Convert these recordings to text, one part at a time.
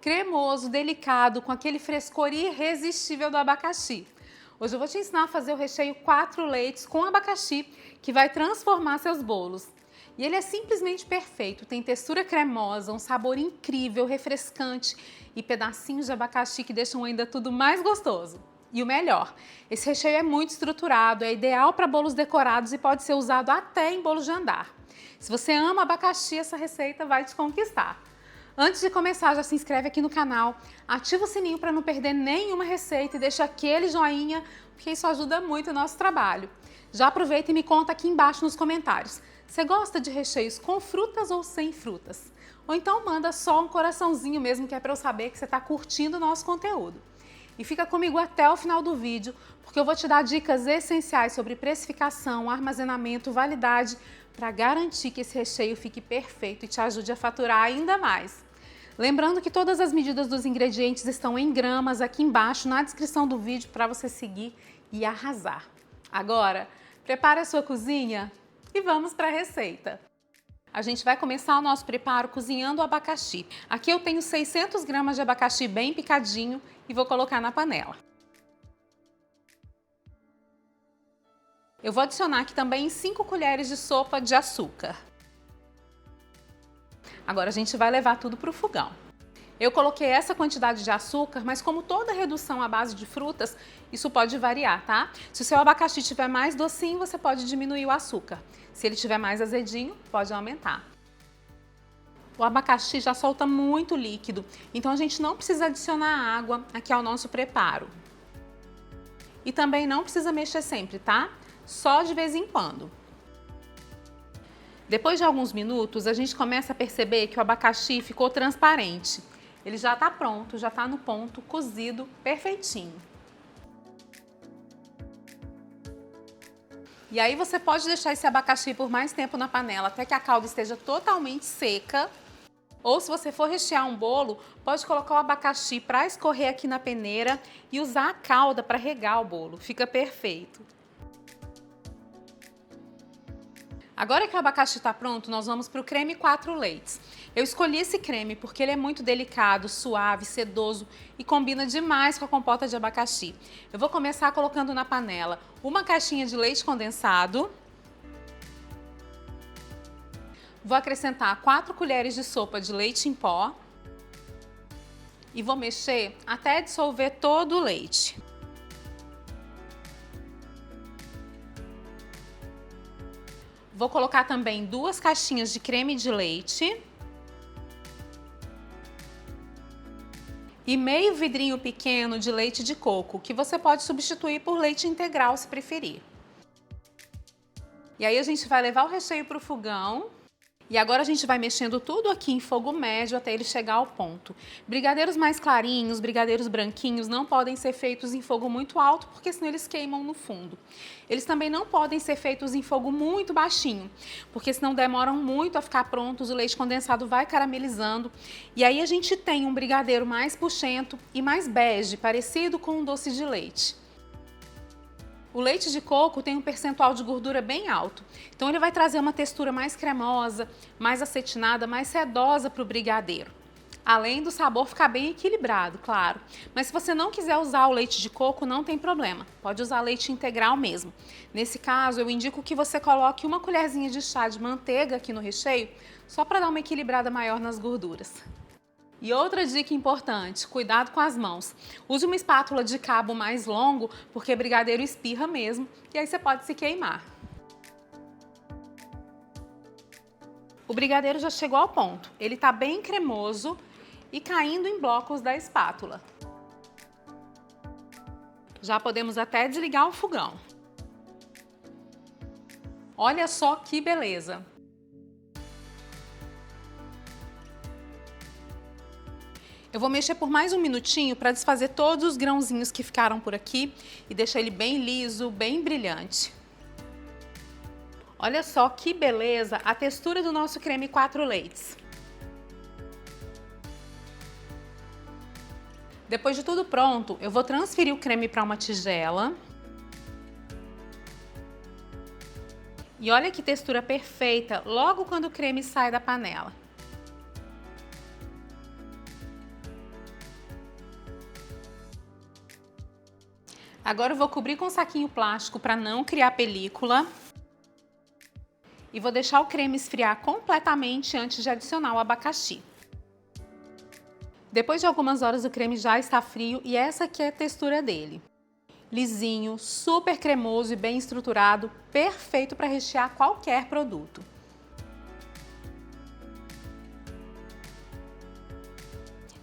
Cremoso, delicado, com aquele frescor irresistível do abacaxi. Hoje eu vou te ensinar a fazer o recheio 4 leites com abacaxi, que vai transformar seus bolos. E ele é simplesmente perfeito, tem textura cremosa, um sabor incrível, refrescante e pedacinhos de abacaxi que deixam ainda tudo mais gostoso. E o melhor, esse recheio é muito estruturado, é ideal para bolos decorados e pode ser usado até em bolos de andar. Se você ama abacaxi, essa receita vai te conquistar. Antes de começar, já se inscreve aqui no canal, ativa o sininho para não perder nenhuma receita e deixa aquele joinha, porque isso ajuda muito o nosso trabalho. Já aproveita e me conta aqui embaixo nos comentários. Você gosta de recheios com frutas ou sem frutas? Ou então manda só um coraçãozinho mesmo, que é para eu saber que você está curtindo o nosso conteúdo. E fica comigo até o final do vídeo, porque eu vou te dar dicas essenciais sobre precificação, armazenamento, validade, para garantir que esse recheio fique perfeito e te ajude a faturar ainda mais. Lembrando que todas as medidas dos ingredientes estão em gramas aqui embaixo na descrição do vídeo para você seguir e arrasar. Agora, prepare a sua cozinha e vamos para a receita. A gente vai começar o nosso preparo cozinhando o abacaxi. Aqui eu tenho 600 gramas de abacaxi bem picadinho e vou colocar na panela. Eu vou adicionar aqui também 5 colheres de sopa de açúcar. Agora a gente vai levar tudo para o fogão. Eu coloquei essa quantidade de açúcar, mas como toda redução à base de frutas, isso pode variar, tá? Se o seu abacaxi estiver mais docinho, você pode diminuir o açúcar. Se ele estiver mais azedinho, pode aumentar. O abacaxi já solta muito líquido, então a gente não precisa adicionar água aqui ao nosso preparo. E também não precisa mexer sempre, tá? Só de vez em quando. Depois de alguns minutos, a gente começa a perceber que o abacaxi ficou transparente. Ele já está pronto, já está no ponto, cozido, perfeitinho. E aí você pode deixar esse abacaxi por mais tempo na panela, até que a calda esteja totalmente seca. Ou se você for rechear um bolo, pode colocar o abacaxi para escorrer aqui na peneira e usar a calda para regar o bolo. Fica perfeito. Agora que o abacaxi está pronto, nós vamos para o creme 4 leites. Eu escolhi esse creme porque ele é muito delicado, suave, sedoso e combina demais com a compota de abacaxi. Eu vou começar colocando na panela uma caixinha de leite condensado. Vou acrescentar 4 colheres de sopa de leite em pó. E vou mexer até dissolver todo o leite. Vou colocar também 2 caixinhas de creme de leite e meio vidrinho pequeno de leite de coco, que você pode substituir por leite integral se preferir. E aí a gente vai levar o recheio para o fogão. E agora a gente vai mexendo tudo aqui em fogo médio até ele chegar ao ponto. Brigadeiros mais clarinhos, brigadeiros branquinhos não podem ser feitos em fogo muito alto, porque senão eles queimam no fundo. Eles também não podem ser feitos em fogo muito baixinho, porque senão demoram muito a ficar prontos, o leite condensado vai caramelizando. E aí a gente tem um brigadeiro mais puxento e mais bege, parecido com um doce de leite. O leite de coco tem um percentual de gordura bem alto, então ele vai trazer uma textura mais cremosa, mais acetinada, mais sedosa para o brigadeiro. Além do sabor ficar bem equilibrado, claro. Mas se você não quiser usar o leite de coco, não tem problema. Pode usar leite integral mesmo. Nesse caso, eu indico que você coloque uma colherzinha de chá de manteiga aqui no recheio, só para dar uma equilibrada maior nas gorduras. E outra dica importante, cuidado com as mãos. Use uma espátula de cabo mais longo, porque brigadeiro espirra mesmo, e aí você pode se queimar. O brigadeiro já chegou ao ponto. Ele está bem cremoso e caindo em blocos da espátula. Já podemos até desligar o fogão. Olha só que beleza! Eu vou mexer por mais um minutinho para desfazer todos os grãozinhos que ficaram por aqui e deixar ele bem liso, bem brilhante. Olha só que beleza a textura do nosso creme 4 leites. Depois de tudo pronto, eu vou transferir o creme para uma tigela. E olha que textura perfeita logo quando o creme sai da panela. Agora eu vou cobrir com um saquinho plástico para não criar película. E vou deixar o creme esfriar completamente antes de adicionar o abacaxi. Depois de algumas horas o creme já está frio e essa aqui é a textura dele. Lisinho, super cremoso e bem estruturado, perfeito para rechear qualquer produto.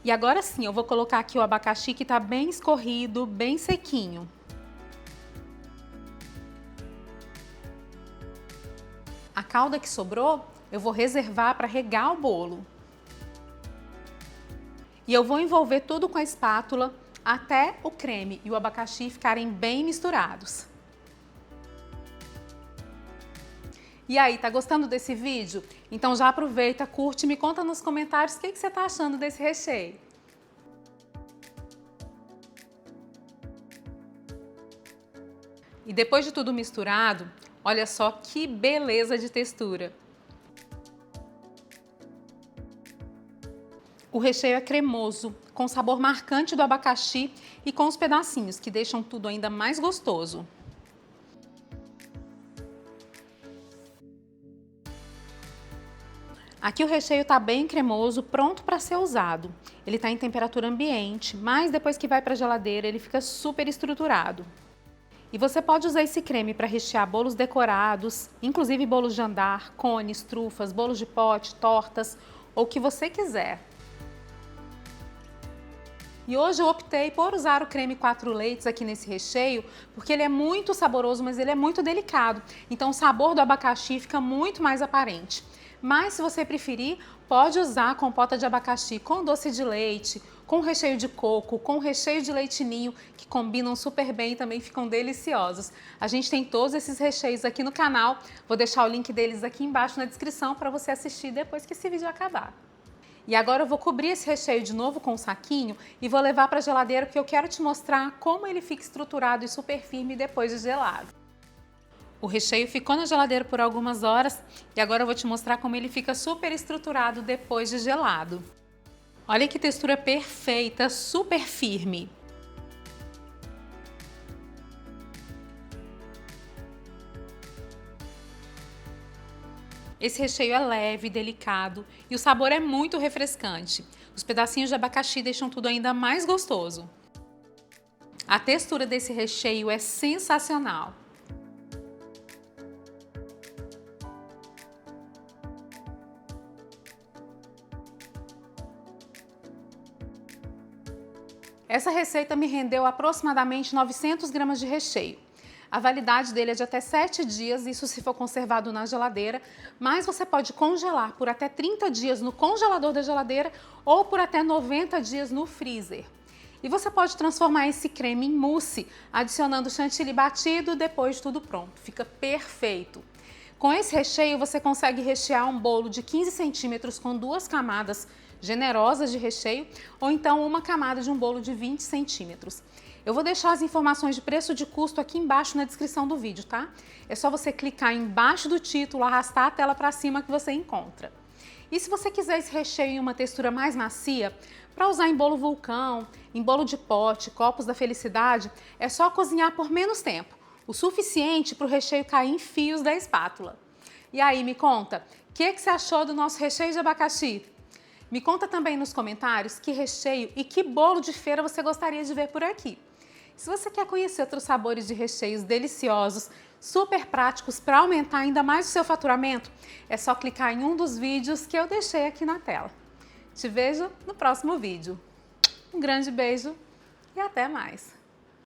E agora sim, eu vou colocar aqui o abacaxi que está bem escorrido, bem sequinho. A calda que sobrou, eu vou reservar para regar o bolo. E eu vou envolver tudo com a espátula até o creme e o abacaxi ficarem bem misturados. E aí, tá gostando desse vídeo? Então já aproveita, curte e me conta nos comentários o que você tá achando desse recheio. E depois de tudo misturado, olha só que beleza de textura. O recheio é cremoso, com sabor marcante do abacaxi e com os pedacinhos, que deixam tudo ainda mais gostoso. Aqui o recheio está bem cremoso, pronto para ser usado. Ele está em temperatura ambiente, mas depois que vai para a geladeira ele fica super estruturado. E você pode usar esse creme para rechear bolos decorados, inclusive bolos de andar, cones, trufas, bolos de pote, tortas, ou o que você quiser. E hoje eu optei por usar o creme 4 leites aqui nesse recheio, porque ele é muito saboroso, mas ele é muito delicado. Então o sabor do abacaxi fica muito mais aparente. Mas se você preferir, pode usar a compota de abacaxi com doce de leite, com recheio de coco, com recheio de leite ninho, que combinam super bem e também ficam deliciosos. A gente tem todos esses recheios aqui no canal, vou deixar o link deles aqui embaixo na descrição para você assistir depois que esse vídeo acabar. E agora eu vou cobrir esse recheio de novo com um saquinho e vou levar para a geladeira porque eu quero te mostrar como ele fica estruturado e super firme depois de gelado. O recheio ficou na geladeira por algumas horas e agora eu vou te mostrar como ele fica super estruturado depois de gelado. Olha que textura perfeita, super firme. Esse recheio é leve, delicado e o sabor é muito refrescante. Os pedacinhos de abacaxi deixam tudo ainda mais gostoso. A textura desse recheio é sensacional. Essa receita me rendeu aproximadamente 900 gramas de recheio. A validade dele é de até 7 dias, isso se for conservado na geladeira, mas você pode congelar por até 30 dias no congelador da geladeira ou por até 90 dias no freezer. E você pode transformar esse creme em mousse, adicionando chantilly batido depois de tudo pronto. Fica perfeito! Com esse recheio você consegue rechear um bolo de 15 centímetros com 2 camadas generosas de recheio ou então uma camada de um bolo de 20 centímetros. Eu vou deixar as informações de preço e de custo aqui embaixo na descrição do vídeo, tá? É só você clicar embaixo do título, arrastar a tela para cima que você encontra. E se você quiser esse recheio em uma textura mais macia, para usar em bolo vulcão, em bolo de pote, copos da felicidade, é só cozinhar por menos tempo, o suficiente para o recheio cair em fios da espátula. E aí, me conta, o que você achou do nosso recheio de abacaxi? Me conta também nos comentários que recheio e que bolo de feira você gostaria de ver por aqui. Se você quer conhecer outros sabores de recheios deliciosos, super práticos para aumentar ainda mais o seu faturamento, é só clicar em um dos vídeos que eu deixei aqui na tela. Te vejo no próximo vídeo. Um grande beijo e até mais!